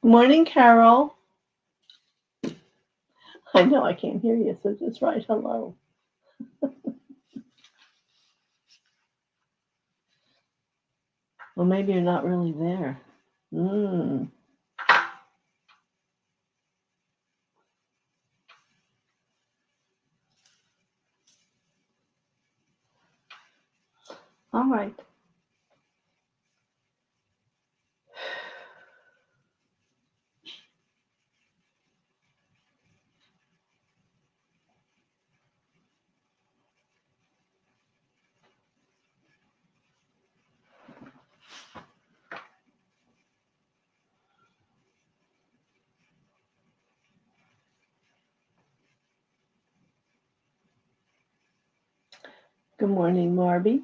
Good morning, Carol. I know I can't hear you, so just write hello. Well, maybe you're not really there. All right. Good morning, Marby.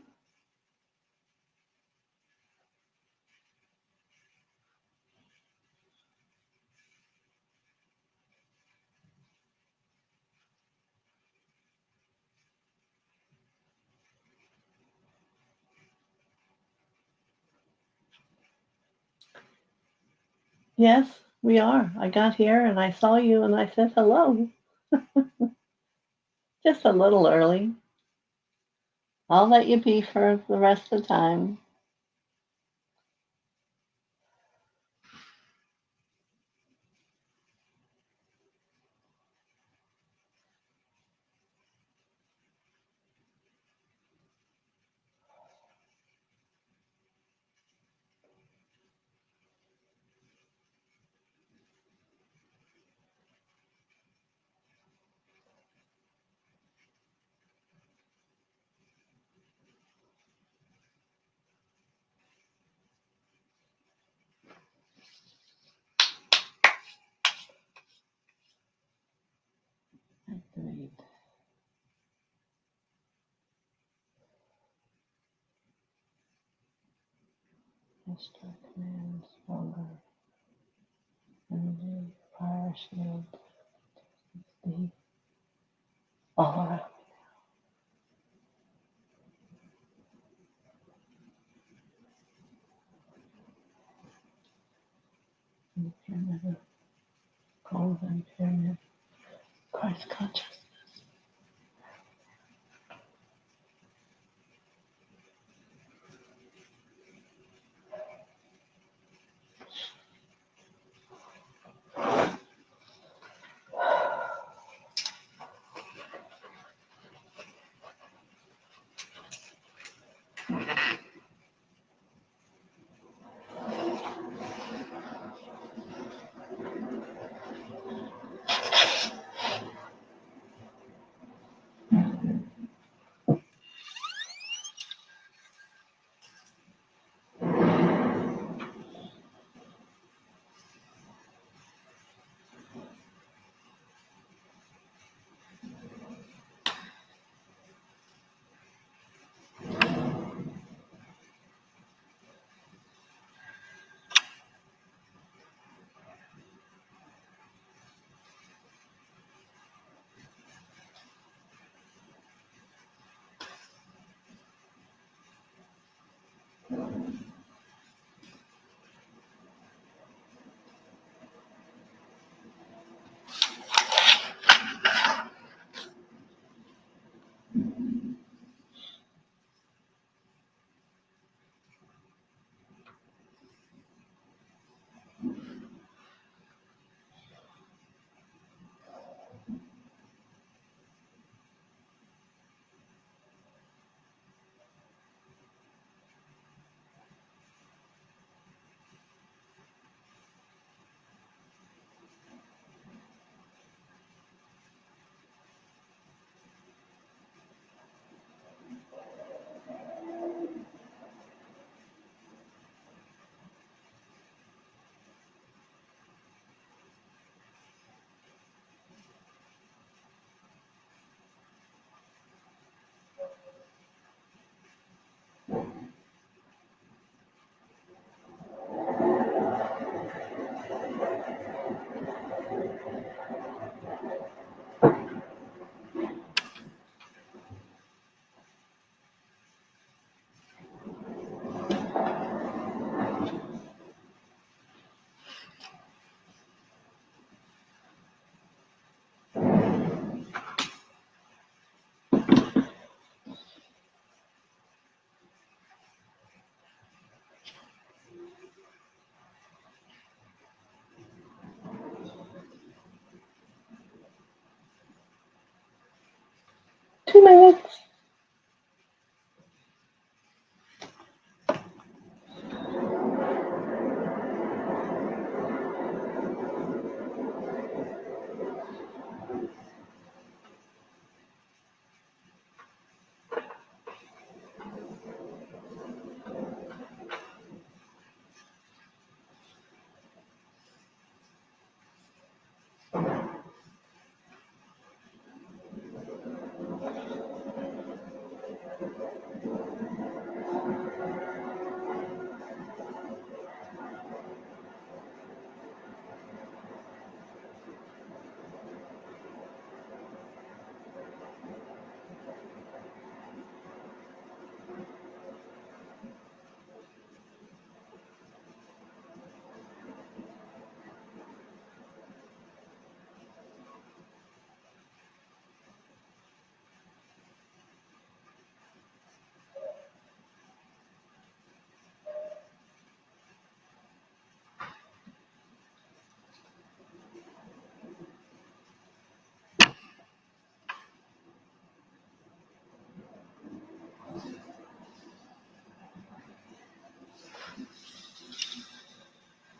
Yes, we are. I got here and I saw you and I said hello. Just a little early. I'll let you be for the rest of the time. Agreed. Extra command, stronger energy, fire shield, be all around. Pyramid, golden pyramid, Christ consciousness. 2 minutes.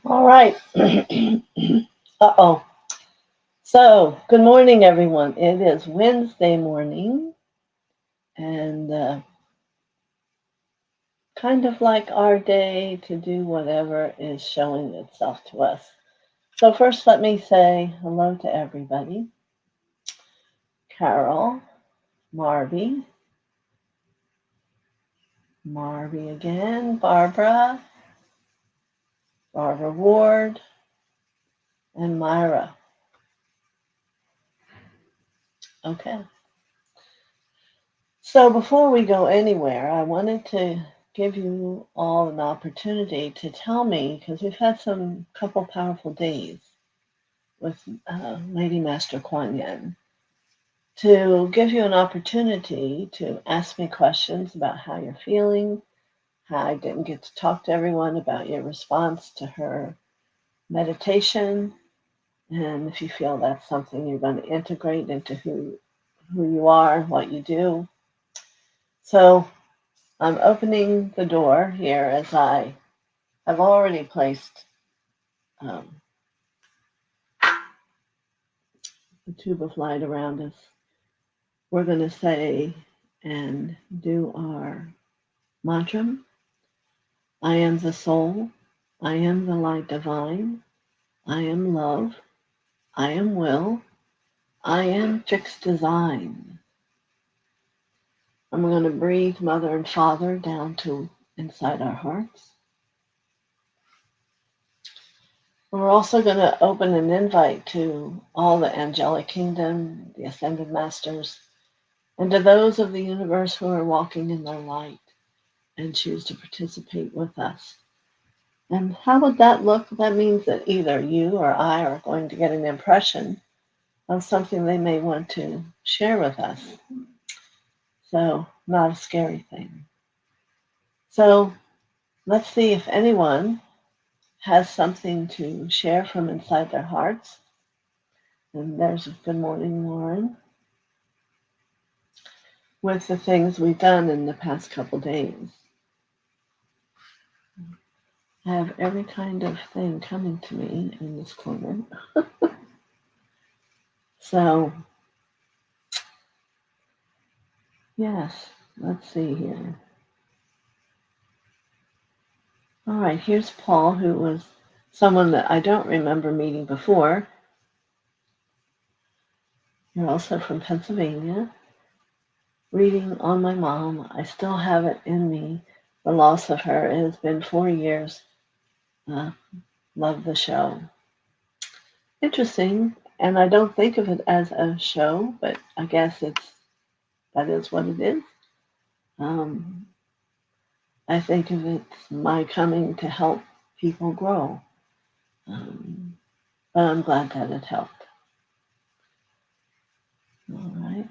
All right. Uh-oh. So, good morning, everyone. It is Wednesday morning, and kind of like our day to do whatever is showing itself to us. So, first, let me say hello to everybody. Carol, Marby again, Barbara Ward, and Myra. Okay. So before we go anywhere, I wanted to give you all an opportunity to tell me, because we've had some couple powerful days with Lady Master Kuan Yin, to give you an opportunity to ask me questions about how you're feeling, how I didn't get to talk to everyone about your response to her meditation, and if you feel that's something you're going to integrate into who you are, what you do. So I'm opening the door here as I have already placed the tube of light around us. We're going to say and do our mantra. I am the soul. I am the light divine. I am love. I am will. I am fixed design. I'm going to breathe Mother and Father down to inside our hearts. We're also going to open an invite to all the angelic kingdom, the ascended masters, and to those of the universe who are walking in their light and choose to participate with us. And how would that look? That means that either you or I are going to get an impression of something they may want to share with us. So, not a scary thing. So, let's see if anyone has something to share from inside their hearts. And there's a good morning, Lauren. With the things we've done in the past couple days. I have every kind of thing coming to me in this corner. So, yes, let's see here. All right, here's Paul, who was someone that I don't remember meeting before. You're also from Pennsylvania. Reading on my mom. I still have it in me. The loss of her. It has been 4 years. Love the show. Interesting. And I don't think of it as a show, but I guess that is what it is. I think of it my coming to help people grow. But I'm glad that it helped. All right.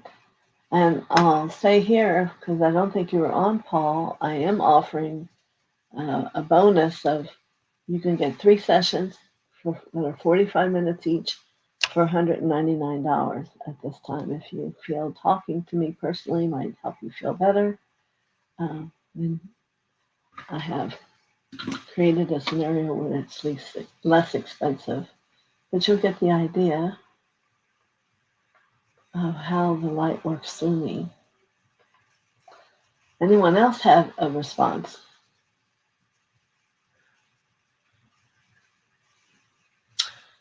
And I'll say here, because I don't think you were on, Paul, I am offering a bonus of you can get 3 sessions that are 45 minutes each for $199 at this time. If you feel talking to me personally might help you feel better, then I have created a scenario where it's less expensive, but you'll get the idea of how the light works through me. Anyone else have a response?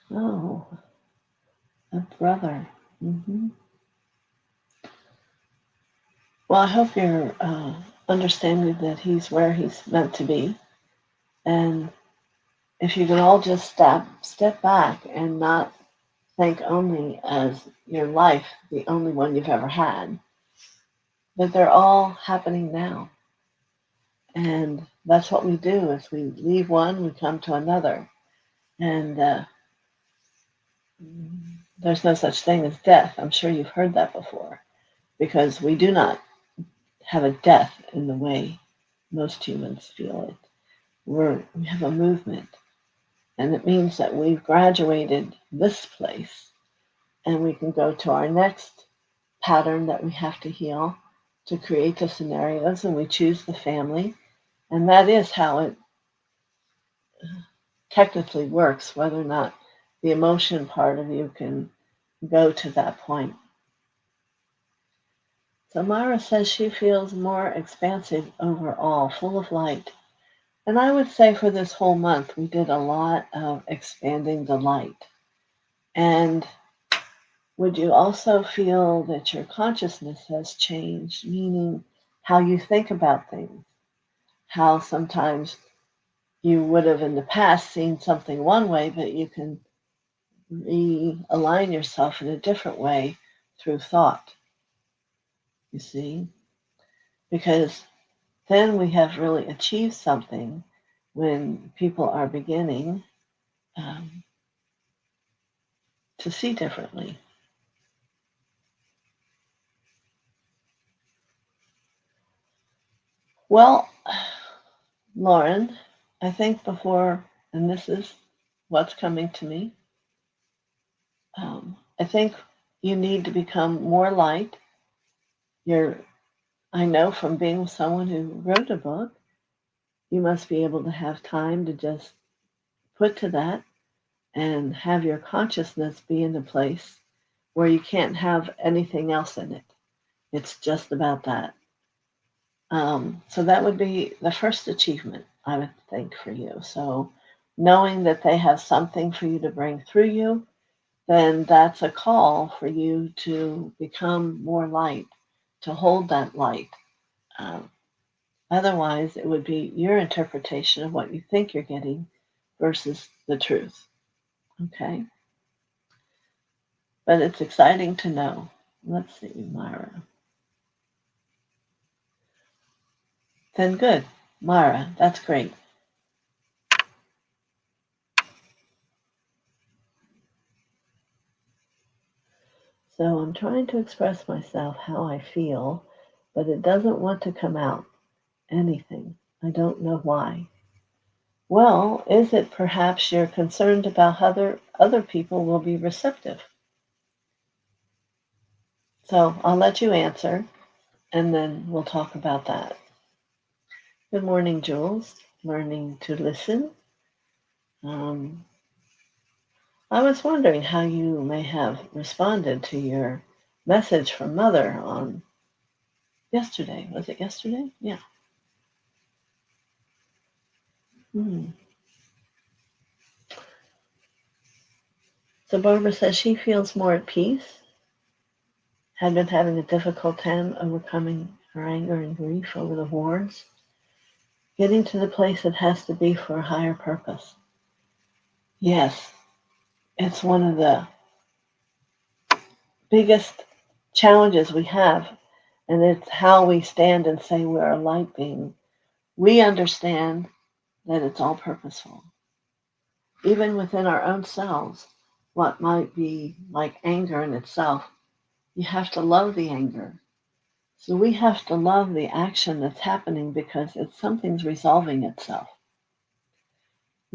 Oh, a brother. Mm-hmm. Well, I hope you're understanding that he's where he's meant to be. And if you can all just step back and not think only as your life, the only one you've ever had, but they're all happening now. And that's what we do. As we leave one, we come to another. And there's no such thing as death. I'm sure you've heard that before, because we do not have a death in the way most humans feel it. We have a movement, and it means that we've graduated this place, and we can go to our next pattern that we have to heal to create the scenarios, and we choose the family, and that is how it technically works, whether or not the emotion part of you can go to that point. So Myra says she feels more expansive overall, full of light. And I would say for this whole month, we did a lot of expanding the light. And would you also feel that your consciousness has changed, meaning how you think about things? How sometimes you would have in the past seen something one way, but you can realign yourself in a different way through thought, you see? Because then we have really achieved something when people are beginning um, to see differently. Well, Lauren, I think before, and this is what's coming to me, I think you need to become more light. You're, I know from being with someone who wrote a book, you must be able to have time to just put to that and have your consciousness be in a place where you can't have anything else in it. It's just about that. So that would be the first achievement, I would think, for you. So knowing that they have something for you to bring through you, then that's a call for you to become more light, to hold that light. Um, Otherwise, it would be your interpretation of what you think you're getting versus the truth. Okay? But it's exciting to know. Let's see, Myra. Then good. Myra, that's great. So I'm trying to express myself how I feel, but it doesn't want to come out. Anything. I don't know why. Well, is it perhaps you're concerned about how other people will be receptive? So I'll let you answer, and then we'll talk about that. Good morning, Jules. Learning to listen. Um, I was wondering how you may have responded to your message from Mother on yesterday. Was it yesterday? Yeah. Hmm. So Barbara says she feels more at peace, had been having a difficult time overcoming her anger and grief over the wars, getting to the place it has to be for a higher purpose. Yes, it's one of the biggest challenges we have, and it's how we stand and say we're a light being. We understand that it's all purposeful. Even within our own selves, what might be like anger in itself, you have to love the anger. So we have to love the action that's happening because it's something's resolving itself.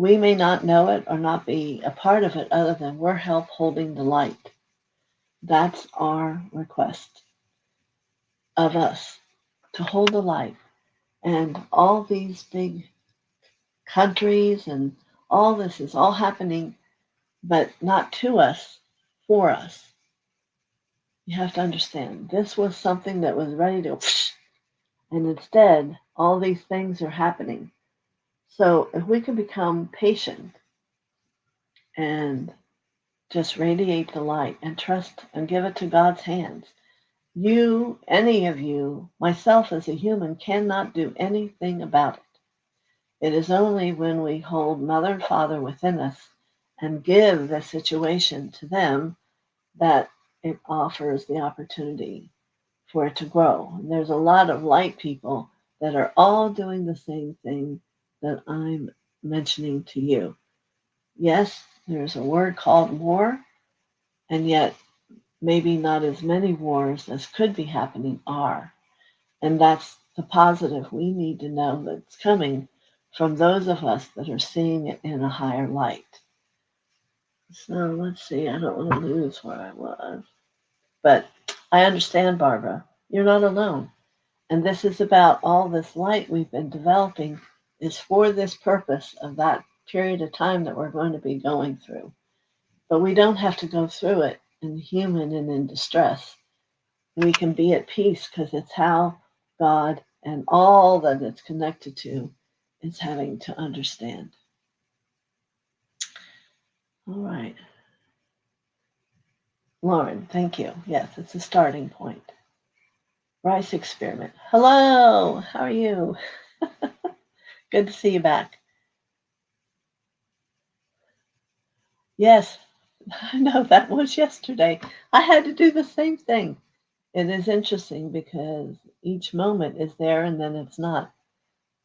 We may not know it or not be a part of it other than we're help holding the light. That's our request of us, to hold the light. And all these big countries and all this is all happening, but not to us, for us. You have to understand, this was something that was ready to, and instead, all these things are happening. So if we can become patient and just radiate the light and trust and give it to God's hands, you, any of you, myself as a human, cannot do anything about it. It is only when we hold Mother and Father within us and give the situation to them that it offers the opportunity for it to grow. And there's a lot of light people that are all doing the same thing that I'm mentioning to you. Yes, there's a word called war, and yet maybe not as many wars as could be happening are. And that's the positive we need to know that's coming from those of us that are seeing it in a higher light. So let's see, I don't want to lose where I was. But I understand, Barbara, you're not alone. And this is about all this light we've been developing is for this purpose of that period of time that we're going to be going through. But we don't have to go through it in human and in distress. We can be at peace because it's how God and all that it's connected to is having to understand. All right. Lauren, thank you. Yes, it's a starting point. Rice experiment. Hello, how are you? Good to see you back. Yes, I know that was yesterday. I had to do the same thing. It is interesting because each moment is there and then it's not.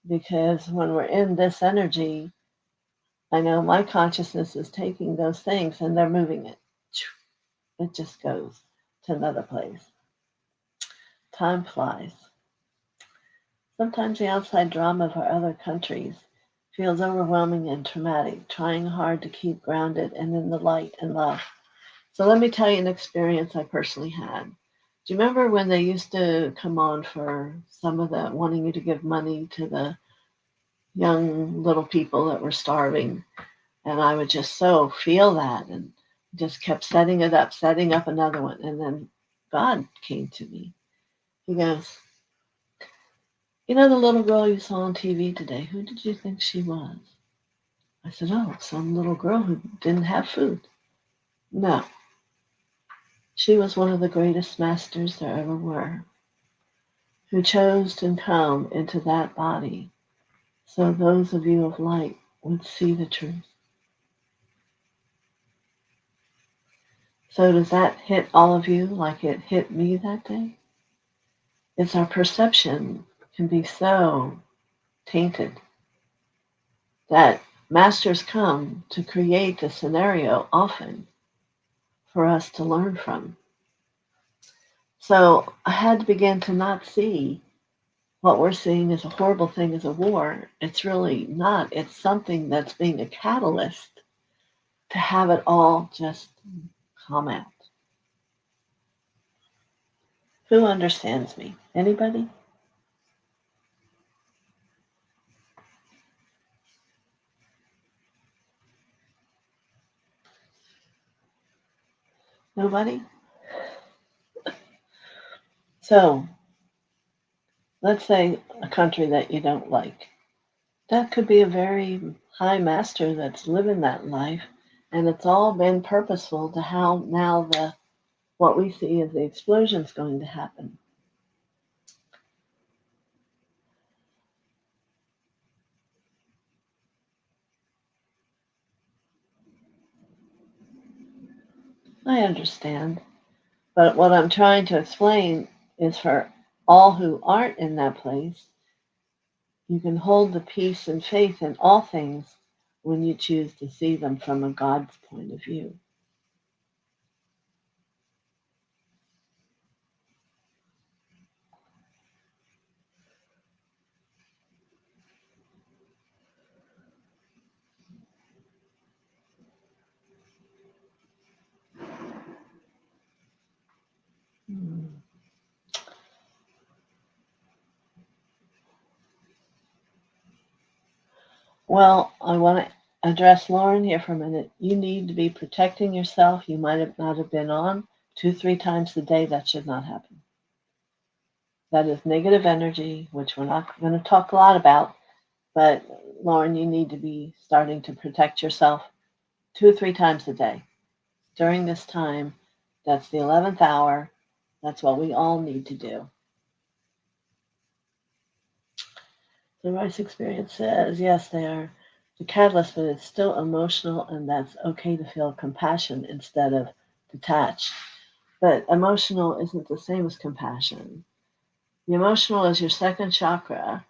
Because when we're in this energy, I know my consciousness is taking those things and they're moving it. It just goes to another place. Time flies. Sometimes the outside drama of our other countries feels overwhelming and traumatic, trying hard to keep grounded and in the light and love. So let me tell you an experience I personally had. Do you remember when they used to come on for some of the wanting you to give money to the young little people that were starving? And I would just so feel that and just kept setting up another one. And then God came to me. He goes, you know the little girl you saw on TV today? Who did you think she was? I said, oh, some little girl who didn't have food. No, she was one of the greatest masters there ever were, who chose to come into that body so those of you of light would see the truth. So does that hit all of you like it hit me that day? It's our perception can be so tainted that masters come to create a scenario often for us to learn from. So I had to begin to not see what we're seeing as a horrible thing as a war. It's really not. It's something that's being a catalyst to have it all just calm out. Who understands me? Anybody? Nobody? So let's say a country that you don't like. That could be a very high master that's living that life, and it's all been purposeful to how now the what we see as the explosion is going to happen. I understand. But what I'm trying to explain is for all who aren't in that place, you can hold the peace and faith in all things when you choose to see them from a God's point of view. Well, I want to address Lauren here for a minute. You need to be protecting yourself. You might have not have been on 2, 3 times a day. That should not happen. That is negative energy, which we're not going to talk a lot about. But Lauren, you need to be starting to protect yourself 2, 3 times a day. During this time, that's the 11th hour. That's what we all need to do. The Rice experience says, yes, they are the catalyst, but it's still emotional, and that's okay to feel compassion instead of detached. But emotional isn't the same as compassion. The emotional is your second chakra,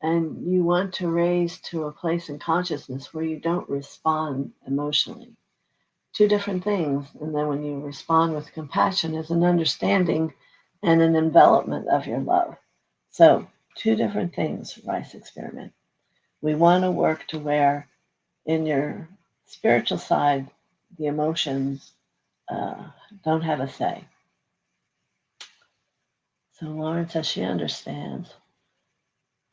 and you want to raise to a place in consciousness where you don't respond emotionally. Two different things. And then when you respond with compassion is an understanding and an envelopment of your love. So, two different things, Rice experiment. We want to work to where in your spiritual side, the emotions uh, don't have a say. So Lauren says she understands.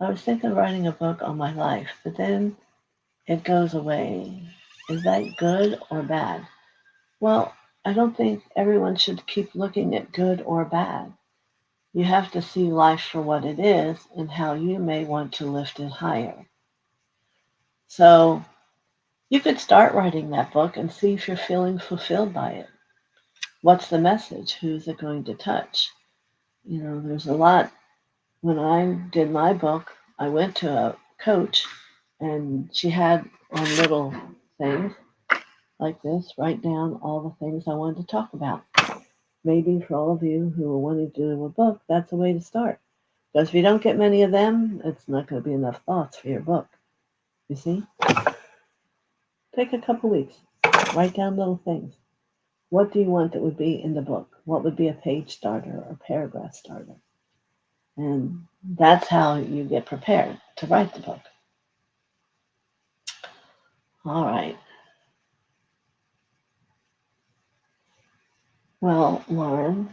I was thinking of writing a book on my life, but then it goes away. Is that good or bad? Well, I don't think everyone should keep looking at good or bad. You have to see life for what it is and how you may want to lift it higher. So you could start writing that book and see if you're feeling fulfilled by it. What's the message? Who's it going to touch? There's a lot. When I did my book, I went to a coach and she had on little things like this, write down all the things I wanted to talk about. Maybe for all of you who are wanting to do a book, that's a way to start. Because if you don't get many of them, it's not going to be enough thoughts for your book. You see? Take a couple weeks. Write down little things. What do you want that would be in the book? What would be a page starter or paragraph starter? And that's how you get prepared to write the book. All right. Well, Lauren,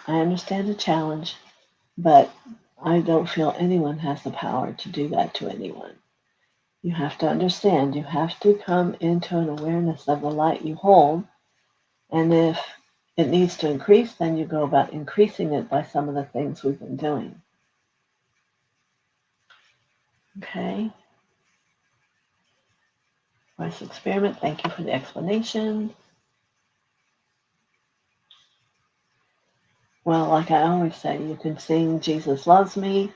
I understand the challenge, but I don't feel anyone has the power to do that to anyone. You have to understand, you have to come into an awareness of the light you hold. And if it needs to increase, then you go about increasing it by some of the things we've been doing. Okay. Rice experiment, thank you for the explanation. Well, like I always say, you can sing Jesus Loves Me.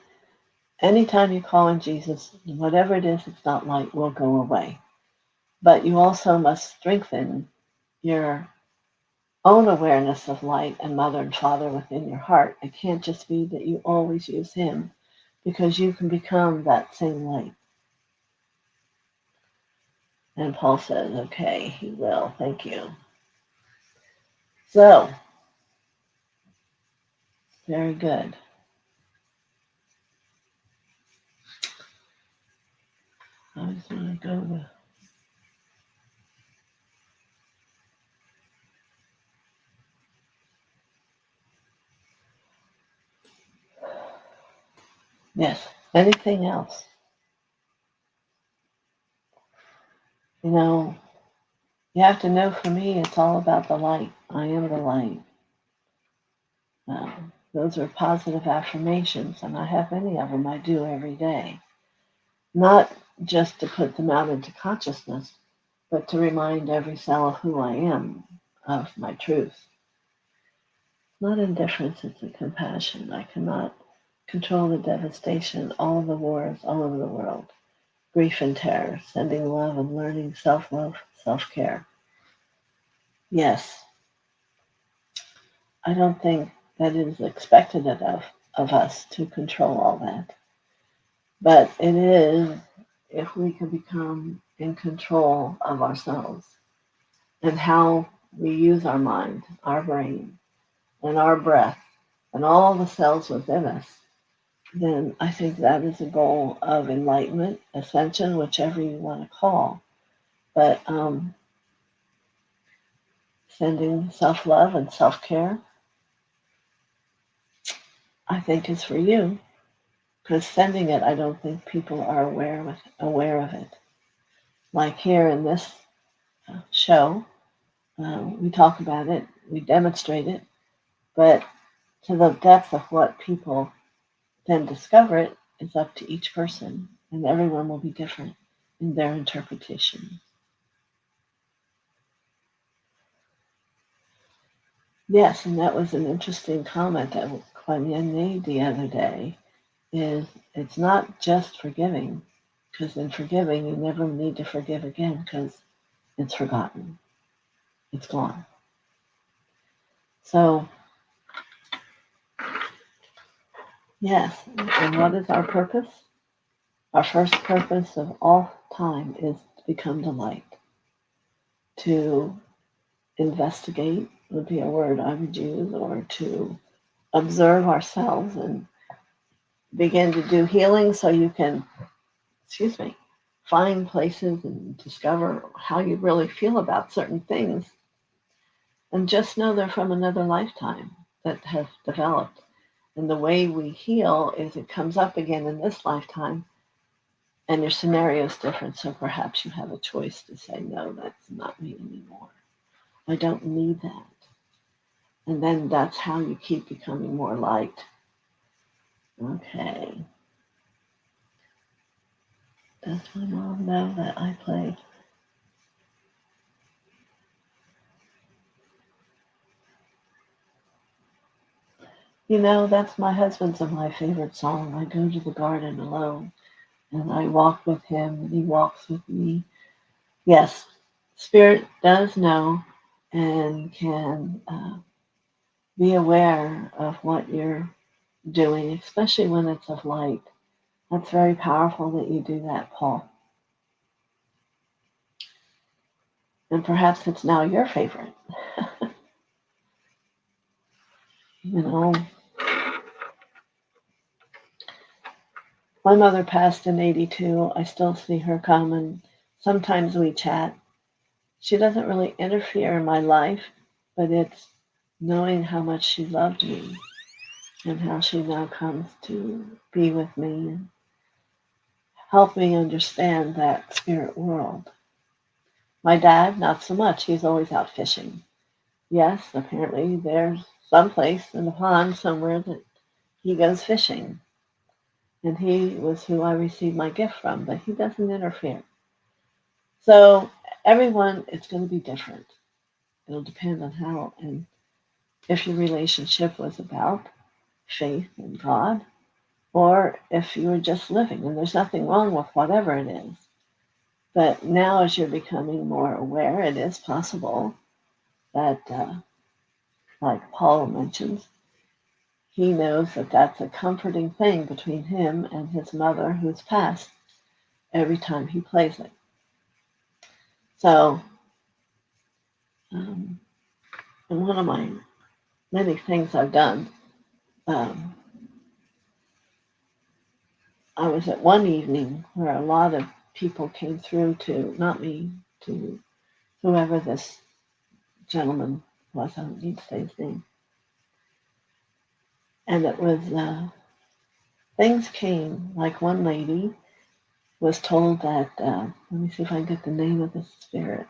Anytime you call on Jesus, whatever it is, it's not light, will go away. But you also must strengthen your own awareness of light and mother and father within your heart. It can't just be that you always use him, because you can become that same light. And Paul says, okay, he will. Thank you. So, very good. I just want to go with. Yes. Anything else? You have to know, for me, it's all about the light. I am the light. Those are positive affirmations, and I have many of them I do every day. Not just to put them out into consciousness, but to remind every cell of who I am, of my truth. Not indifference, it's a compassion. I cannot control the devastation, all the wars all over the world, grief and terror, sending love and learning self-love, self-care. Yes, I don't think that it is expected of us to control all that. But it is if we can become in control of ourselves and how we use our mind, our brain, and our breath, and all the cells within us, then I think that is a goal of enlightenment, ascension, whichever you want to call. But sending self-love and self-care, I think is for you. Because sending it, I don't think people are aware of it. Like here in this show, we talk about it, we demonstrate it, but to the depth of what people then discover it is up to each person, and everyone will be different in their interpretation. Yes, and that was an interesting comment that Kuan Yin made the other day, is it's not just forgiving, because in forgiving you never need to forgive again because it's forgotten. It's gone. So, yes, and what is our purpose? Our first purpose of all time is to become the light, to investigate would be a word I would use, or to observe ourselves and begin to do healing so you can, find places and discover how you really feel about certain things. And just know they're from another lifetime that have developed. And the way we heal is it comes up again in this lifetime, and your scenario is different. So perhaps you have a choice to say, no, that's not me anymore. I don't need that. And then that's how you keep becoming more light. Okay. Does my mom know that I play? That's my husband's and my favorite song. I go to the garden alone and I walk with him and he walks with me. Yes, Spirit does know and can be aware of what you're doing, especially when it's of light. That's very powerful that you do that, Paul. And perhaps it's now your favorite. you know, my mother passed in 82. I still see her come and sometimes we chat. She doesn't really interfere in my life, but it's knowing how much she loved me and how she now comes to be with me and help me understand that spirit world. My dad, not so much. He's always out fishing. Yes, apparently there's some place in the pond somewhere that he goes fishing. And he was who I received my gift from, but he doesn't interfere. So everyone, it's going to be different. It'll depend on how and if your relationship was about faith in God, or if you were just living. And there's nothing wrong with whatever it is. But now, as you're becoming more aware, it is possible that, like Paul mentions, he knows that that's a comforting thing between him and his mother who's passed every time he plays it. So, and one of my many things I've done, um, I was at one evening where a lot of people came through to, not me, to whoever this gentleman was, I don't need to say his name. And it was, things came, like one lady was told that, let me see if I can get the name of the spirit.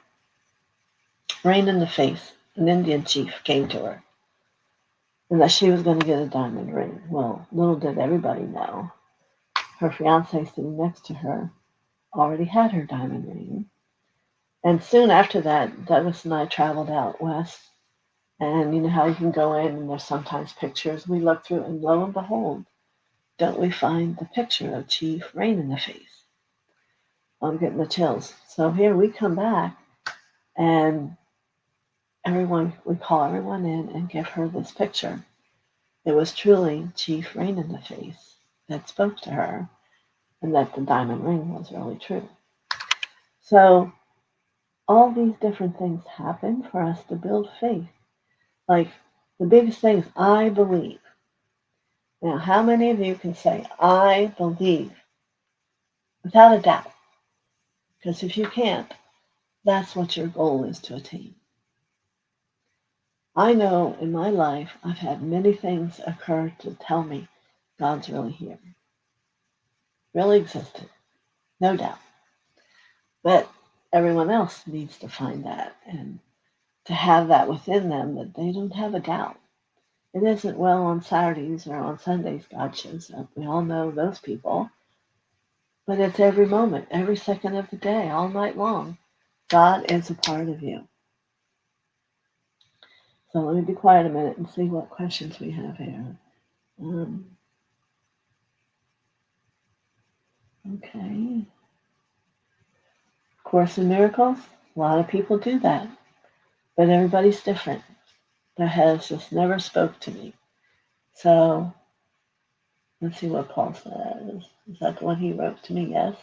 Rain in the Face, an Indian chief, came to her, and that she was going to get a diamond ring. Well, little did everybody know, her fiance sitting next to her already had her diamond ring. And soon after that, Douglas and I traveled out west. And you know how you can go in and there's sometimes pictures. We look through and lo and behold, don't we find the picture of Chief Rain in the Face? I'm getting the chills. So here we come back and we call everyone in and give her this picture. It was truly Chief Rain in the Face that spoke to her and that the diamond ring was really true. So all these different things happen for us to build faith. Like the biggest thing is I believe. Now, how many of you can say, I believe, without a doubt? Because if you can't, that's what your goal is to attain. I know in my life I've had many things occur to tell me God's really here, really existed, no doubt. But everyone else needs to find that and to have that within them, that they don't have a doubt. It isn't, well, on Saturdays or on Sundays God shows up. We all know those people. But it's every moment, every second of the day, all night long. God is a part of you. So let me be quiet a minute and see what questions we have here. Okay. Course in Miracles, a lot of people do that, but everybody's different. That has just never spoke to me. So let's see what Paul says. Is that the one he wrote to me? Yes.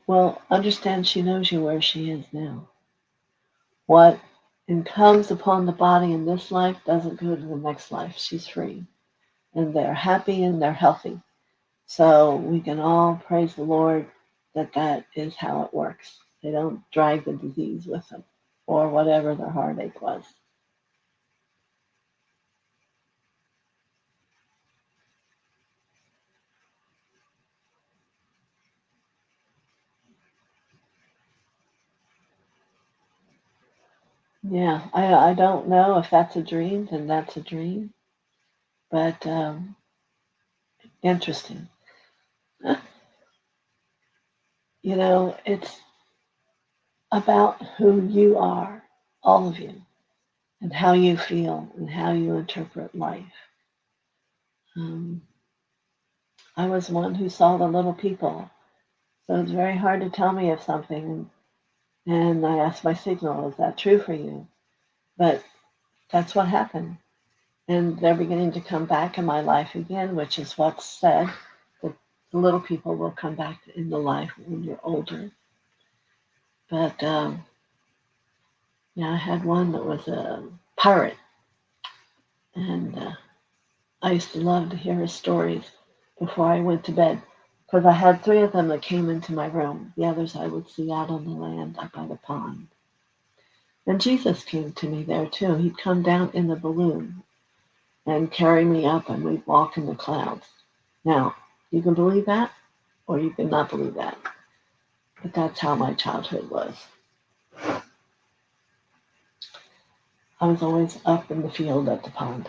Well, understand she knows you where she is now. What comes upon the body in this life doesn't go to the next life. She's free. And they're happy and they're healthy. So we can all praise the Lord that that is how it works. They don't drag the disease with them or whatever their heartache was. Yeah, I don't know if that's a dream, then that's a dream. But interesting. It's about who you are, all of you, and how you feel and how you interpret life. Um, I was one who saw the little people, so it's very hard to tell me of something. And I asked my signal, is that true for you? But that's what happened. And they're beginning to come back in my life again, which is what's said, that the little people will come back into life when you're older. But yeah, I had one that was a pirate, and I used to love to hear his stories before I went to bed, because I had three of them that came into my room. The others I would see out on the land up by the pond. And Jesus came to me there too. He'd come down in the balloon and carry me up, and we'd walk in the clouds. Now, you can believe that, or you can not believe that. But that's how my childhood was. I was always up in the field at the pond.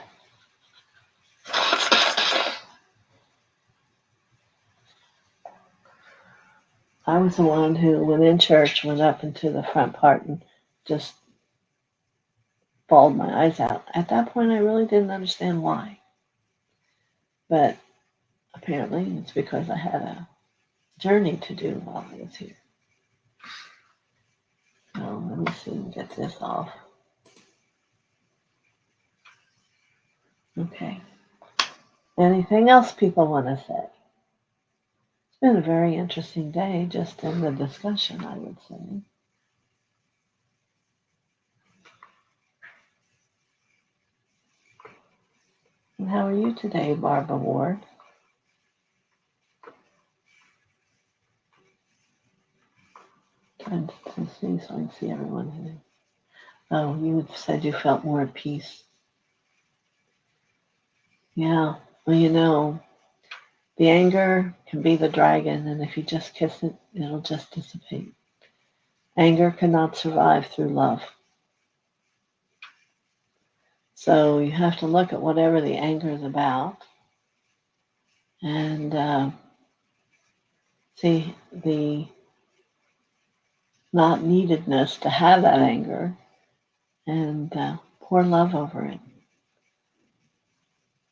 I was the one who, when in church, went up into the front part and just bawled my eyes out. At that point, I really didn't understand why. But apparently, it's because I had a journey to do while I was here. So let me see, get this off. Okay. Anything else people want to say? It's been a very interesting day, just in the discussion, I would say. And how are you today, Barbara Ward? Trying to see so I can see everyone here. Oh, you said you felt more at peace. Yeah, well, the anger can be the dragon, and if you just kiss it, it'll just dissipate. Anger cannot survive through love. So you have to look at whatever the anger is about and see the not neededness to have that anger and pour love over it.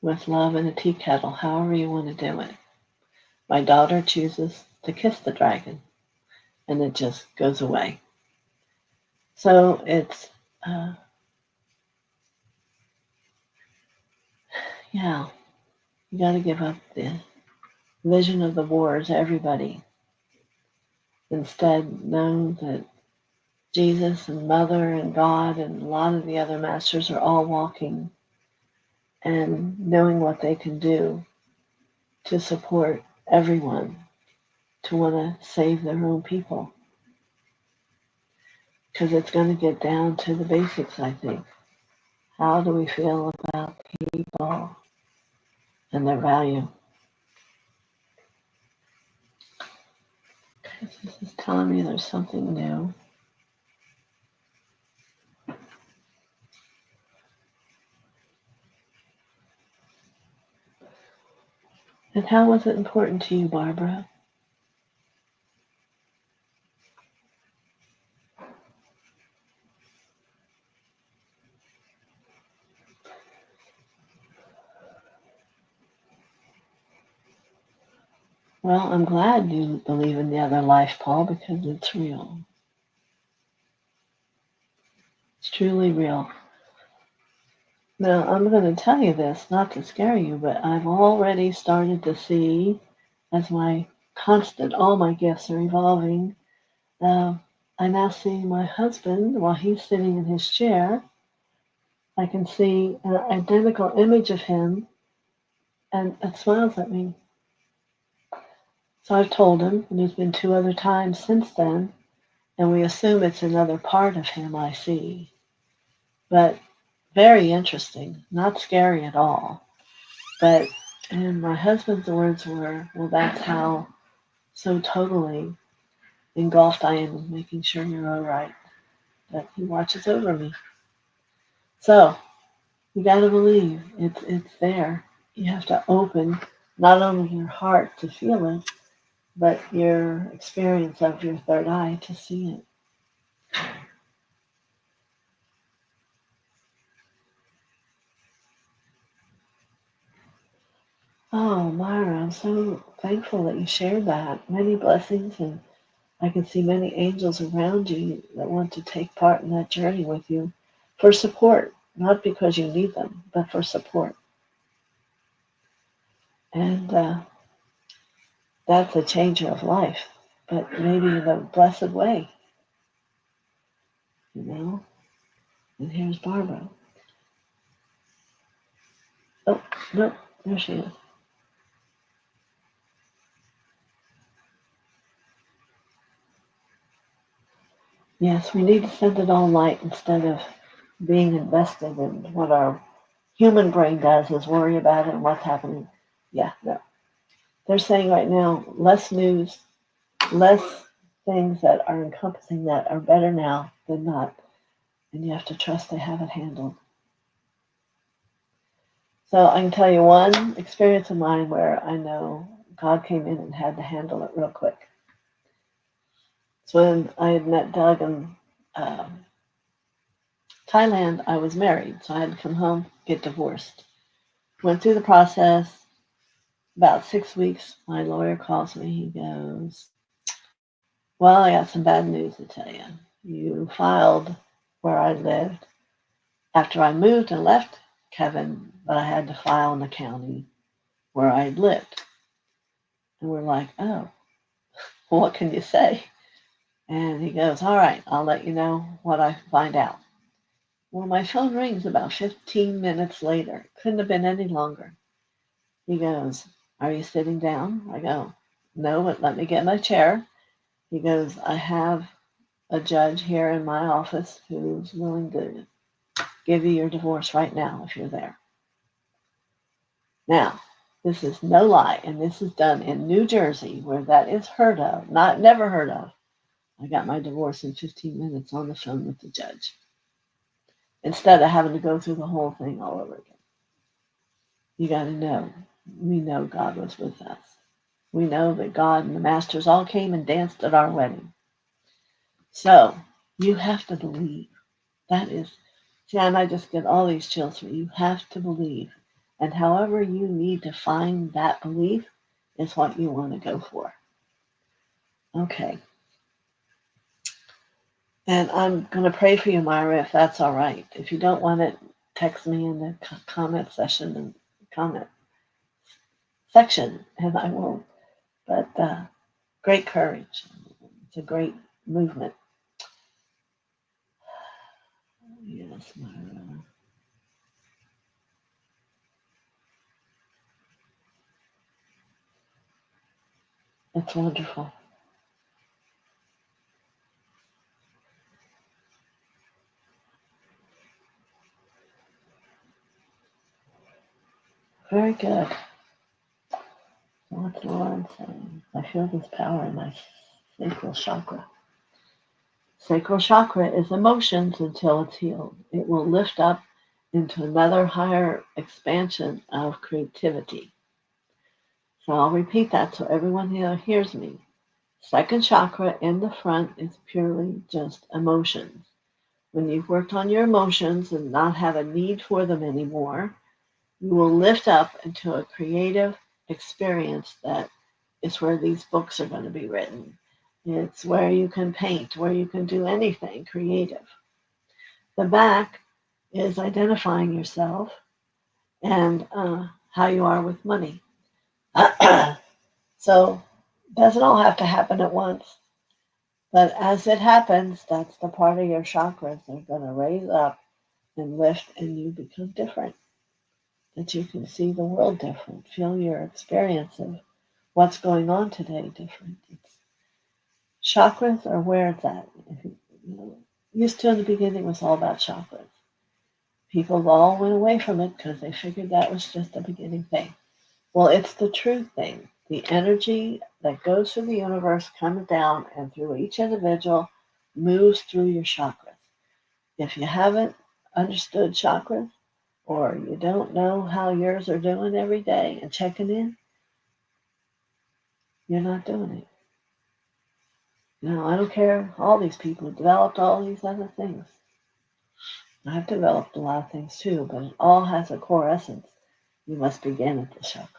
With love in a tea kettle, however you want to do it. My daughter chooses to kiss the dragon, and it just goes away. So it's, yeah, you got to give up the vision of the wars, everybody. Instead, know that Jesus and Mother and God and a lot of the other masters are all walking and knowing what they can do to support everyone to want to save their own people. Because it's going to get down to the basics, I think. How do we feel about people and their value? This is telling me there's something new. And how was it important to you, Barbara? Well, I'm glad you believe in the other life, Paul, because it's real. It's truly real. Now, I'm going to tell you this, not to scare you, but I've already started to see, as all my gifts are evolving, I now see my husband while he's sitting in his chair. I can see an identical image of him, and it smiles at me. So I've told him, and there's been 2 other times since then, and we assume it's another part of him I see. But very interesting, not scary at all. But, and my husband's words were, well, that's how so totally engulfed I am in making sure you're all right, that he watches over me. So, you got to believe it's there. You have to open not only your heart to feel it, but your experience of your third eye to see it. Oh, Myra, I'm so thankful that you shared that. Many blessings, and I can see many angels around you that want to take part in that journey with you for support, not because you need them, but for support. And that's a changer of life, but maybe in a blessed way, you know? And here's Barbara. Oh, no, there she is. Yes, we need to send it all light instead of being invested in what our human brain does is worry about it and what's happening. Yeah, no. They're saying right now, less news, less things that are encompassing that are better now than not. And you have to trust they have it handled. So I can tell you one experience of mine where I know God came in and had to handle it real quick. It's when I had met Doug in Thailand. I was married, so I had to come home, get divorced. Went through the process. About 6 weeks, my lawyer calls me. He goes, well, I got some bad news to tell you. You filed where I lived after I moved and left Kevin, but I had to file in the county where I lived. And we're like, oh, well, what can you say? And he goes, all right, I'll let you know what I find out. Well, my phone rings about 15 minutes later. Couldn't have been any longer. He goes, are you sitting down? I go, no, but let me get my chair. He goes, I have a judge here in my office who's willing to give you your divorce right now if you're there. Now, this is no lie, and this is done in New Jersey where that is heard of, not never heard of. I got my divorce in 15 minutes on the phone with the judge instead of having to go through the whole thing all over again. You got to know, we know God was with us. We know that God and the masters all came and danced at our wedding. So you have to believe. That is, see, and I just get all these chills for you. Have to believe. And however you need to find that belief is what you want to go for. Okay. And I'm going to pray for you, Myra, if that's all right. If you don't want it, text me in the comment session and comment section, and I won't. But great courage. It's a great movement. Yes, Myra. It's wonderful. Very good. So what's the Lord saying? I feel this power in my sacral chakra. Sacral chakra is emotions until it's healed. It will lift up into another higher expansion of creativity. So I'll repeat that so everyone here hears me. Second chakra in the front is purely just emotions. When you've worked on your emotions and not have a need for them anymore, you will lift up into a creative experience that is where these books are going to be written. It's where you can paint, where you can do anything creative. The back is identifying yourself and how you are with money. So it doesn't all have to happen at once. But as it happens, that's the part of your chakras that are going to raise up and lift, and you become different. That you can see the world different, feel your experience of what's going on today different. Chakras are where it's at. Used to in the beginning was all about chakras. People all went away from it because they figured that was just a beginning thing. Well, it's the true thing. The energy that goes through the universe comes down and through each individual moves through your chakras. If you haven't understood chakras or you don't know how yours are doing every day and checking in, you're not doing it. I don't care. All these people developed all these other things. I've developed a lot of things too, but it all has a core essence. You must begin at the chakras.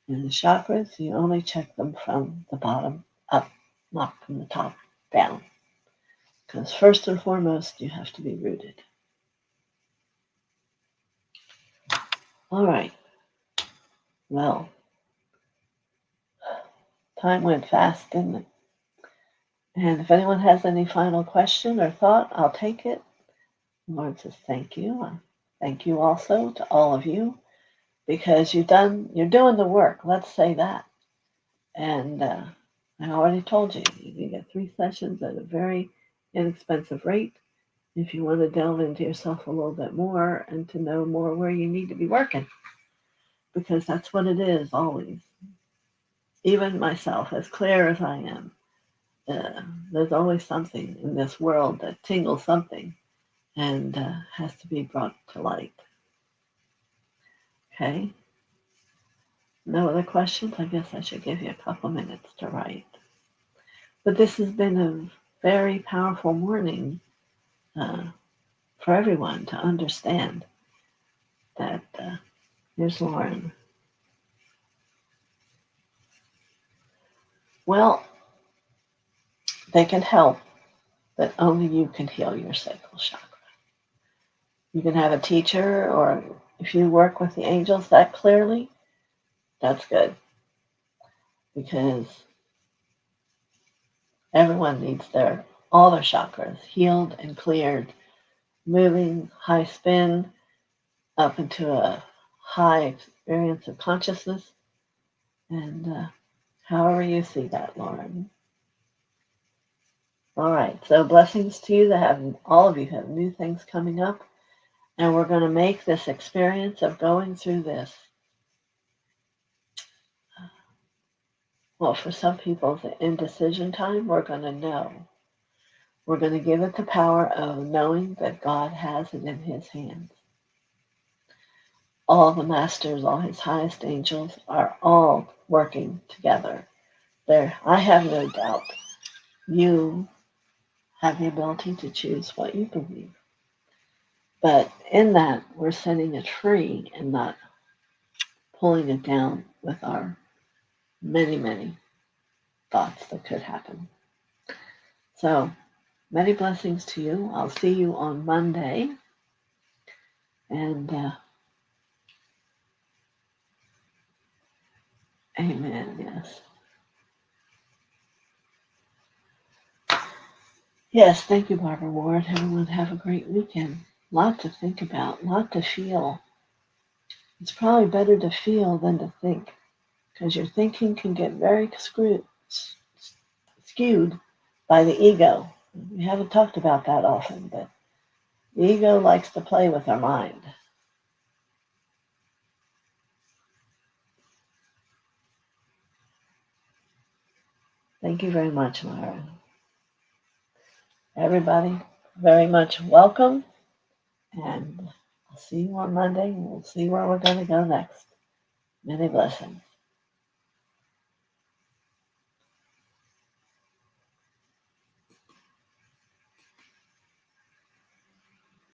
And the chakras, you only check them from the bottom up, not from the top down. Because first and foremost, you have to be rooted. All right. Well, time went fast, didn't it? And if anyone has any final question or thought, I'll take it. The Lord says thank you. Thank you also to all of you because you're doing the work. Let's say that. And I already told you, you can get 3 sessions at a very inexpensive rate if you want to delve into yourself a little bit more and to know more where you need to be working. Because that's what it is always. Even myself, as clear as I am, there's always something in this world that tingles something and has to be brought to light. Okay? No other questions? I guess I should give you a couple minutes to write. But this has been a very powerful morning for everyone to understand that here's Lauren. Well, they can help, but only you can heal your sacral chakra. You can have a teacher, or if you work with the angels that clearly, that's good. Because everyone needs all their chakras healed and cleared, moving high spin up into a high experience of consciousness. And however you see that, Lauren. All right, so blessings to you all of you have new things coming up. And we're going to make this experience of going through this. Well, for some people, the indecision time, we're going to know. We're going to give it the power of knowing that God has it in his hands. All the masters, all his highest angels are all working together. I have no doubt you have the ability to choose what you believe. But in that, we're setting it free and not pulling it down with our many, many thoughts that could happen. So, many blessings to you. I'll see you on Monday. And amen, yes. Yes, thank you, Barbara Ward. Everyone have a great weekend. Lot to think about, lot to feel. It's probably better to feel than to think, because your thinking can get very skewed by the ego. We haven't talked about that often, but the ego likes to play with our mind. Thank you very much, Myra. Everybody, very much welcome. And I'll see you on Monday. We'll see where we're going to go next. Many blessings.